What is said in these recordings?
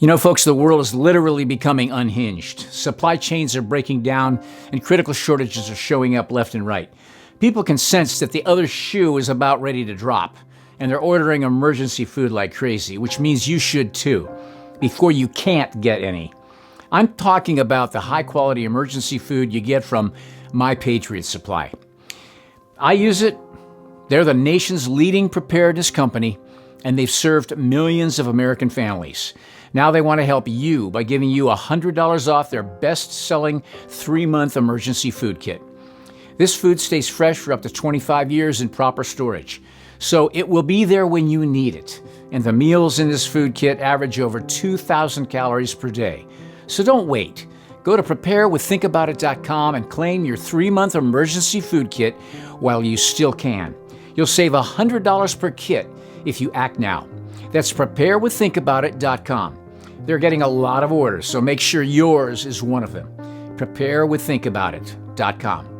You know, folks, the world is literally becoming unhinged. Supply chains are breaking down and critical shortages are showing up left and right. People can sense that the other shoe is about ready to drop, and they're ordering emergency food like crazy, which means you should too, before you can't get any. I'm talking about the high-quality emergency food you get from My Patriot Supply. I use it. They're the nation's leading preparedness company, and they've served millions of American families. Now they want to help you by giving you $100 off their best-selling 3-month emergency food kit. This food stays fresh for up to 25 years in proper storage, so it will be there when you need it. And the meals in this food kit average over 2,000 calories per day. So don't wait. Go to preparewiththinkaboutit.com and claim your 3-month emergency food kit while you still can. You'll save $100 per kit if you act now. That's preparewiththinkaboutit.com. They're getting a lot of orders, so make sure yours is one of them. Preparewiththinkaboutit.com.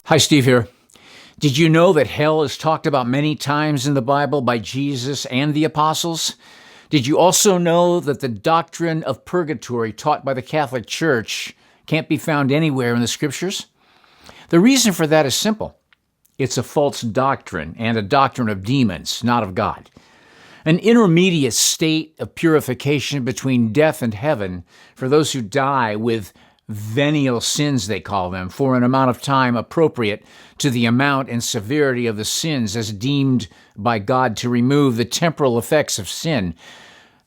Hi, Steve here. Did you know that hell is talked about many times in the Bible by Jesus and the apostles? Did you also know that the doctrine of purgatory taught by the Catholic Church can't be found anywhere in the Scriptures? The reason for that is simple. It's a false doctrine and a doctrine of demons, not of God. An intermediate state of purification between death and heaven for those who die with venial sins, they call them, for an amount of time appropriate to the amount and severity of the sins as deemed by God to remove the temporal effects of sin.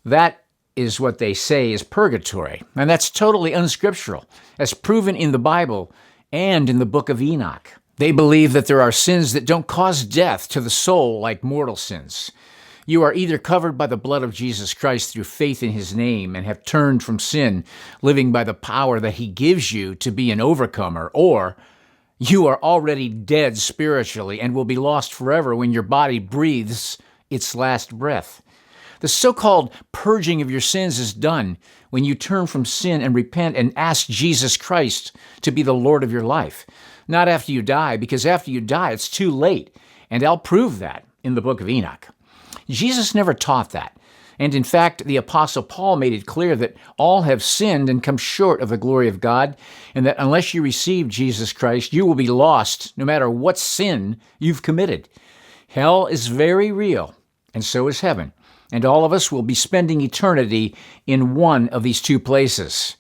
That is what they say is purgatory, and that's totally unscriptural, as proven in the Bible and in the book of Enoch. They believe that there are sins that don't cause death to the soul like mortal sins. You are either covered by the blood of Jesus Christ through faith in his name and have turned from sin, living by the power that he gives you to be an overcomer, or you are already dead spiritually and will be lost forever when your body breathes its last breath. The so-called purging of your sins is done when you turn from sin and repent and ask Jesus Christ to be the Lord of your life. Not after you die, because after you die, it's too late, and I'll prove that in the book of Enoch. Jesus never taught that, and in fact, the Apostle Paul made it clear that all have sinned and come short of the glory of God, and that unless you receive Jesus Christ, you will be lost no matter what sin you've committed. Hell is very real, and so is heaven, and all of us will be spending eternity in one of these two places.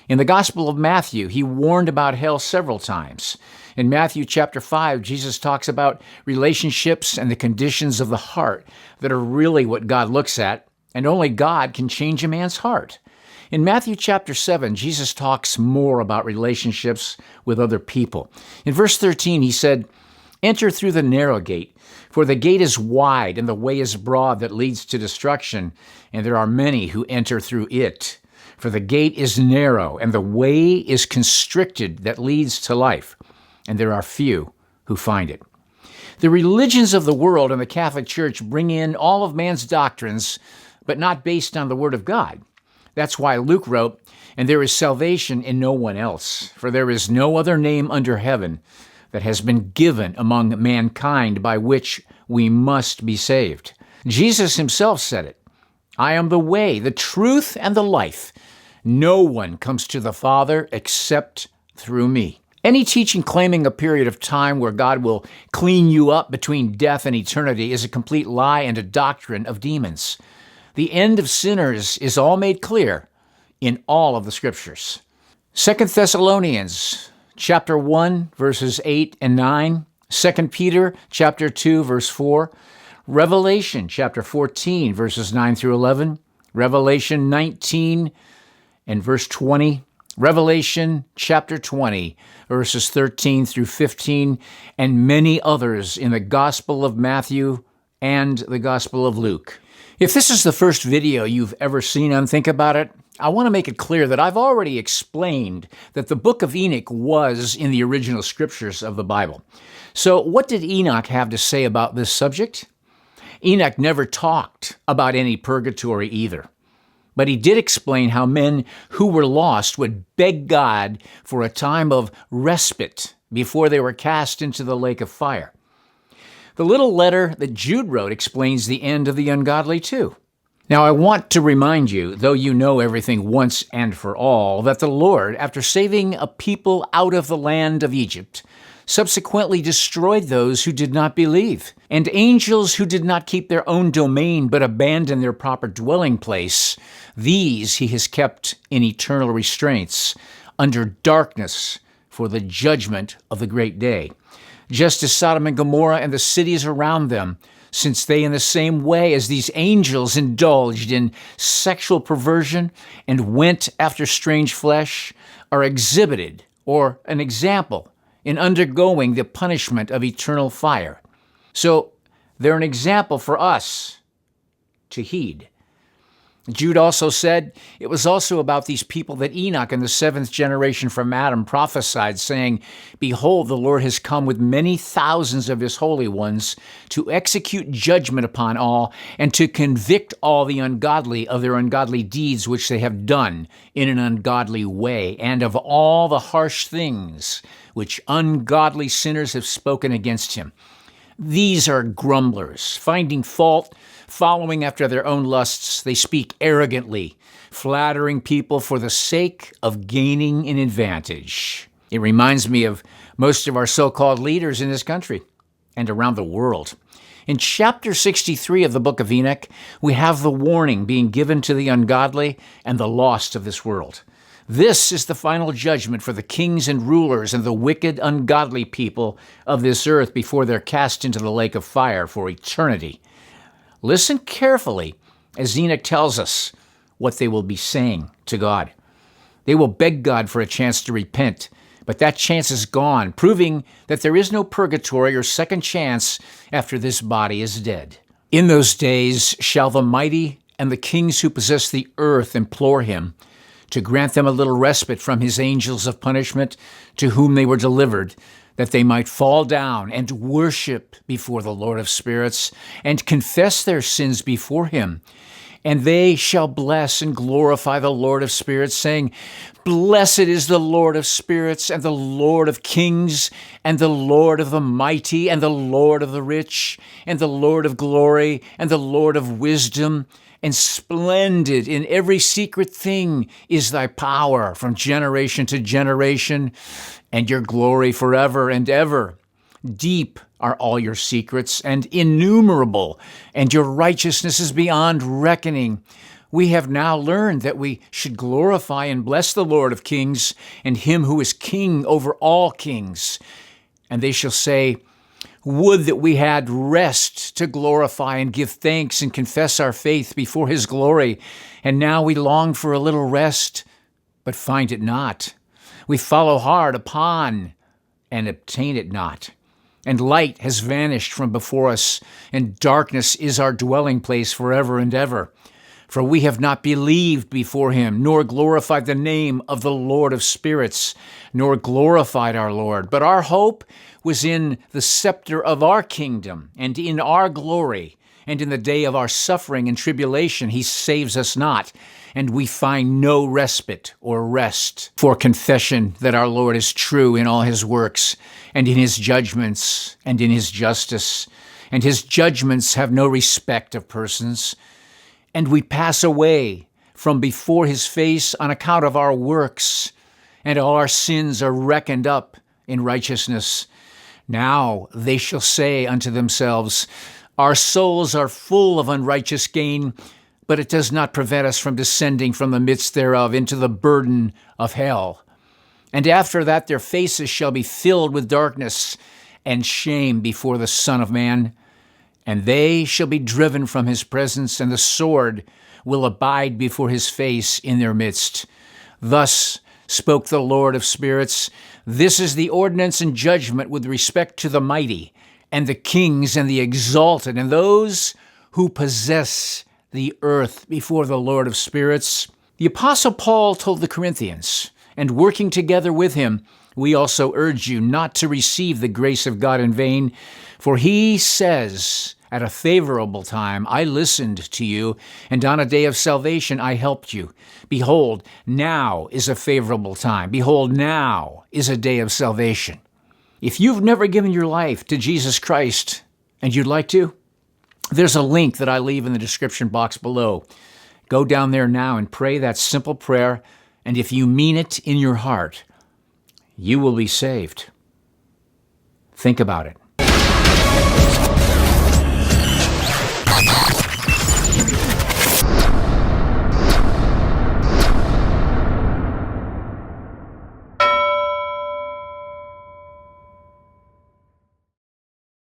In the Gospel of Matthew, he warned about hell several times. In Matthew chapter 5, Jesus talks about relationships and the conditions of the heart that are really what God looks at, and only God can change a man's heart. In Matthew chapter 7, Jesus talks more about relationships with other people. In verse 13, he said, "Enter through the narrow gate, for the gate is wide and the way is broad that leads to destruction, and there are many who enter through it. For the gate is narrow and the way is constricted that leads to life, and there are few who find it." The religions of the world and the Catholic Church bring in all of man's doctrines, but not based on the Word of God. That's why Luke wrote, "And there is salvation in no one else, for there is no other name under heaven that has been given among mankind by which we must be saved." Jesus himself said it, "I am the way, the truth, and the life. No one comes to the Father except through me." Any teaching claiming a period of time where God will clean you up between death and eternity is a complete lie and a doctrine of demons. The end of sinners is all made clear in all of the Scriptures. 2 Thessalonians chapter 1, verses 8 and 9, 2 Peter chapter 2, verse 4, Revelation chapter 14, verses 9 through 11, Revelation 19 and verse 20, Revelation chapter 20, verses 13 through 15, and many others in the Gospel of Matthew and the Gospel of Luke. If this is the first video you've ever seen on Think About It, I want to make it clear that I've already explained that the book of Enoch was in the original scriptures of the Bible. So what did Enoch have to say about this subject? Enoch never talked about any purgatory either. But he did explain how men who were lost would beg God for a time of respite before they were cast into the lake of fire. The little letter that Jude wrote explains the end of the ungodly too. Now, I want to remind you, though you know everything once and for all, that the Lord, after saving a people out of the land of Egypt, subsequently destroyed those who did not believe, and angels who did not keep their own domain but abandoned their proper dwelling place. These he has kept in eternal restraints, under darkness for the judgment of the great day, just as Sodom and Gomorrah and the cities around them, since they in the same way as these angels indulged in sexual perversion and went after strange flesh, are exhibited, or an example, in undergoing the punishment of eternal fire. So they're an example for us to heed. Jude also said it was also about these people that Enoch in the seventh generation from Adam prophesied, saying, "Behold, the Lord has come with many thousands of his holy ones to execute judgment upon all and to convict all the ungodly of their ungodly deeds which they have done in an ungodly way, and of all the harsh things which ungodly sinners have spoken against him." These are grumblers, finding fault, following after their own lusts. They speak arrogantly, flattering people for the sake of gaining an advantage. It reminds me of most of our so-called leaders in this country and around the world. In chapter 63 of the book of Enoch, we have the warning being given to the ungodly and the lost of this world. This is the final judgment for the kings and rulers and the wicked, ungodly people of this earth before they're cast into the lake of fire for eternity. Listen carefully as Enoch tells us what they will be saying to God. They will beg God for a chance to repent, but that chance is gone, proving that there is no purgatory or second chance after this body is dead. In those days shall the mighty and the kings who possess the earth implore him to grant them a little respite from his angels of punishment to whom they were delivered, that they might fall down and worship before the Lord of spirits and confess their sins before him. And they shall bless and glorify the Lord of spirits, saying, "Blessed is the Lord of spirits, and the Lord of kings, and the Lord of the mighty, and the Lord of the rich, and the Lord of glory, and the Lord of wisdom. And splendid in every secret thing is thy power from generation to generation, and your glory forever and ever. Deep are all your secrets, and innumerable, and your righteousness is beyond reckoning. We have now learned that we should glorify and bless the Lord of kings, and him who is king over all kings. And they shall say, Would that we had rest to glorify and give thanks and confess our faith before his glory. And now we long for a little rest, but find it not. We follow hard upon and obtain it not. And light has vanished from before us, and darkness is our dwelling place forever and ever. For we have not believed before him, nor glorified the name of the Lord of spirits, nor glorified our Lord. But our hope was in the scepter of our kingdom, and in our glory, and in the day of our suffering and tribulation he saves us not, and we find no respite or rest for confession that our Lord is true in all his works, and in his judgments, and in his justice, and his judgments have no respect of persons. And we pass away from before his face on account of our works, and all our sins are reckoned up in righteousness. Now they shall say unto themselves, Our souls are full of unrighteous gain, but it does not prevent us from descending from the midst thereof into the burden of hell. And after that their faces shall be filled with darkness and shame before the Son of Man. And they shall be driven from his presence, and the sword will abide before his face in their midst. Thus spoke the Lord of spirits, This is the ordinance and judgment with respect to the mighty, and the kings, and the exalted, and those who possess the earth before the Lord of spirits. The Apostle Paul told the Corinthians, and working together with him, we also urge you not to receive the grace of God in vain, for he says, At a favorable time I listened to you, and on a day of salvation I helped you. Behold, now is a favorable time. Behold, now is a day of salvation. If you've never given your life to Jesus Christ, and you'd like to, There's a link that I leave in the description box below. Go down there now and pray that simple prayer, and if you mean it in your heart, you will be saved. Think about it.